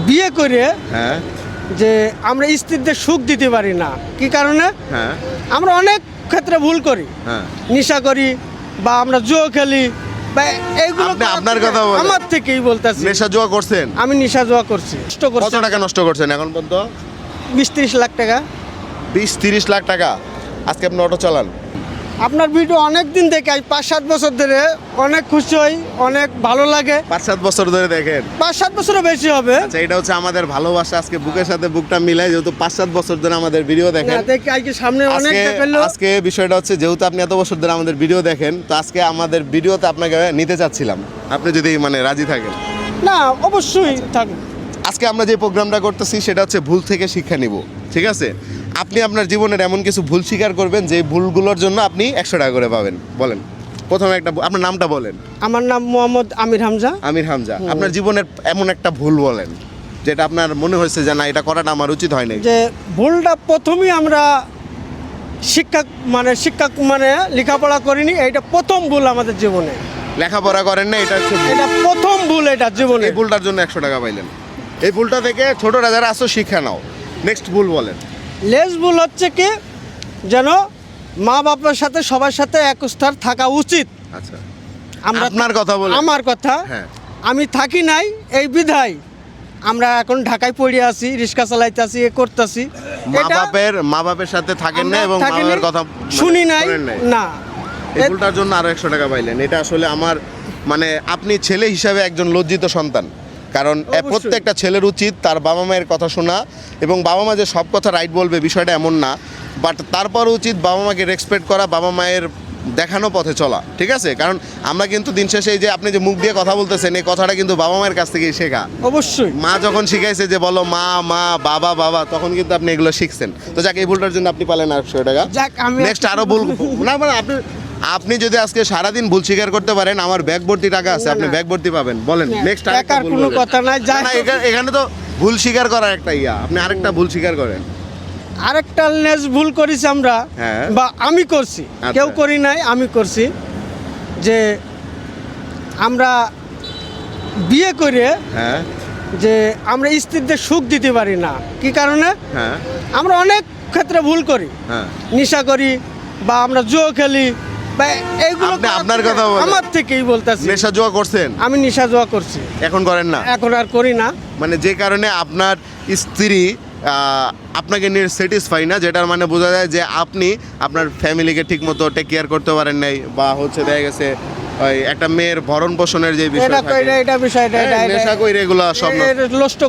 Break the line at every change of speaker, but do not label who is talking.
বিয়ে করে
হ্যাঁ
যে আমরা স্ত্রীদের সুখ দিতে পারি না, কি কারণে?
হ্যাঁ
আমরা অনেক ক্ষেত্রে ভুল করি,
হ্যাঁ
নেশা করি বা আমরা জুয়া খেলি বা এইগুলো
আপনি
করার
আপনার
থেকে
কথা বলেন।
আমার থেকেই বলতেছি।
নেশা জুয়া করছেন?
আমি নেশা জুয়া করছি, নষ্ট
কত
করছি
টাকা নষ্ট করছেন এখন পর্যন্ত?
20-30 লাখ টাকা।
20-30 লাখ টাকা। আজকে আপনি অটো চালান?
আপনার ভিডিও অনেক দিন দেখে 5-7 বছর ধরে অনেক খুশি হই, অনেক ভালো লাগে।
5-7 বছর ধরে দেখেন?
5-7 বছরও বেশি হবে।
আচ্ছা, এটা হচ্ছে আমাদের ভালোবাসা। আজকে বুকের সাথে বুকটা মিলাই, যেহেতু 5-7 বছর ধরে আমাদের ভিডিও দেখেন।
না দেখি আজকে সামনে অনেক
আজকে
দেখালো।
আজকে বিষয়টা হচ্ছে, যেহেতু আপনি এত বছর ধরে আমাদের ভিডিও দেখেন, তো আজকে আমাদের ভিডিওতে আপনাকে নিতে চাচ্ছিলাম, আপনি যদি মানে রাজি থাকেন।
না অবশ্যই থাকবে।
আজকে আমরা যে প্রোগ্রামটা করতেছি সেটা হচ্ছে ভুল থেকে শিক্ষা নিব, ঠিক আছে? আপনি আপনার জীবনের এমন কিছু ভুল স্বীকার করবেন যে ভুলগুলোর জন্য আপনি 100 টাকা করে পাবেন। বলেন, প্রথমে আপনার নামটা বলেন।
আমার নাম মোহাম্মদ আমির হামজা।
আমির হামজা। আপনার জীবনের এমন একটা ভুল বলেন যেটা আপনার মনে হয়েছে যে না, এটা করাটা আমার উচিত হয় না।
যে ভুলটা প্রথমেই আমরা শিক্ষা মানে লেখাপড়া করিনি, এটা প্রথম ভুল আমাদের জীবনে।
লেখাপড়া করেন না, এটা হচ্ছে ভুল।
এটা প্রথম ভুল এটা জীবনে।
এই ভুলটার জন্য 100 টাকা পাইলেন। এই ভুলটা থেকে ছোটরা যারা আসো শিক্ষা নাও। নেক্সট ভুল বলেন।
লেস ভুল হচ্ছে কি, যেন মা বাবার সাথে সবার সাথে এক স্তর থাকা উচিত।
আচ্ছা,
আমরা
আপনার কথা বলেন।
আমার কথা,
হ্যাঁ।
আমি থাকি নাই এই বিধায় আমরা এখন ঢাকায় পড়ে আছি, রিক্সা চালাইতেছি, এ করতেছি।
মা বাপের সাথে থাকেন না
আমরা
এবং মা
থাকিনি,
বাবার কথা
শুনি নাই
শোনেন নাই।
না।
এই ভুলটার জন্য আরো 100 টাকা পাইলেন। এটা আসলে আমার মানে, আপনি ছেলে হিসাবে একজন লজ্জিত সন্তান। কারণ
অবশ্যই।
প্রত্যেকটা ছেলের উচিত তার বাবা মায়ের কথা শোনা, এবং বাবা মা যে সব কথা রাইট বলবে বিষয়টা এমন না, বাট তারপর উচিত বাবা মাকে রেসপেক্ট করা, বাবা মায়ের দেখানো পথে চলা, ঠিক আছে? কারণ আমরা কিন্তু দিন শেষে এই যে আপনি যে মুখ দিয়ে কথা বলতেছেন, এই কথাটা কিন্তু বাবা মায়ের কাছ থেকেই শেখা।
অবশ্যই
মা যখন শিখাইছে যে বলো মা মা, বাবা বাবা, তখন কিন্তু আপনি এগুলো শিখছেন। তো যাক, এই ভুলটার জন্য আপনি পালেন 100 টাকা।
যাক, আমি
নেক্সট আরো ভুল না মানে আপনি যদি আজকে সারাদিন ভুল স্বীকার করতে পারেন, আমার ব্যাগ ভর্তি টাকা আছে, আপনি
না।
ব্যাগ ভর্তি পাবেন। বলেন নেক্সট।
টাকার কোনো কথা নাই।
এখানে তো ভুল স্বীকার করার একটা আপনি আরেকটা ভুল স্বীকার করেন।
আরেকটা লেস ভুল করেছি আমরা,
হ্যাঁ।
বা আমি করছি,
আচ্ছা।
কেউ করি নাই, আমি করছি। যে আমরা বিয়ে করে
হ্যাঁ
যে আমরা স্ত্রীদের সুখ দিতে পারি না, কি কারণে?
হ্যাঁ
আমরা অনেক ক্ষেত্রে ভুল করি,
হ্যাঁ
নেশা করি বা আমরা জুয়া খেলি বা এইগুলো
আপনি
করার
আপনার
থেকে
কথা বলেন।
আমার থেকেই বলতেছি।
নেশা জুয়া করছেন?
আমি নেশা জুয়া করছি,
এখন করেন না?
এখন আর করি না।
মানে যে কারণে আপনার স্ত্রী আপনাকে নিয়ে স্যাটিসফাই না, যেটার মানে বোঝা যায় যে আপনি আপনার ফ্যামিলিকে ঠিকমতো টেক কেয়ার করতে পারেন নাই, বা হচ্ছে দেখা গেছে ওই একটা মেয়ের ভরণ পোষণের যে বিষয়
এটা
থাকে,
এটা বিষয়টা
হ্যাঁ, নেশা কইরে এগুলা সব
এটা নষ্ট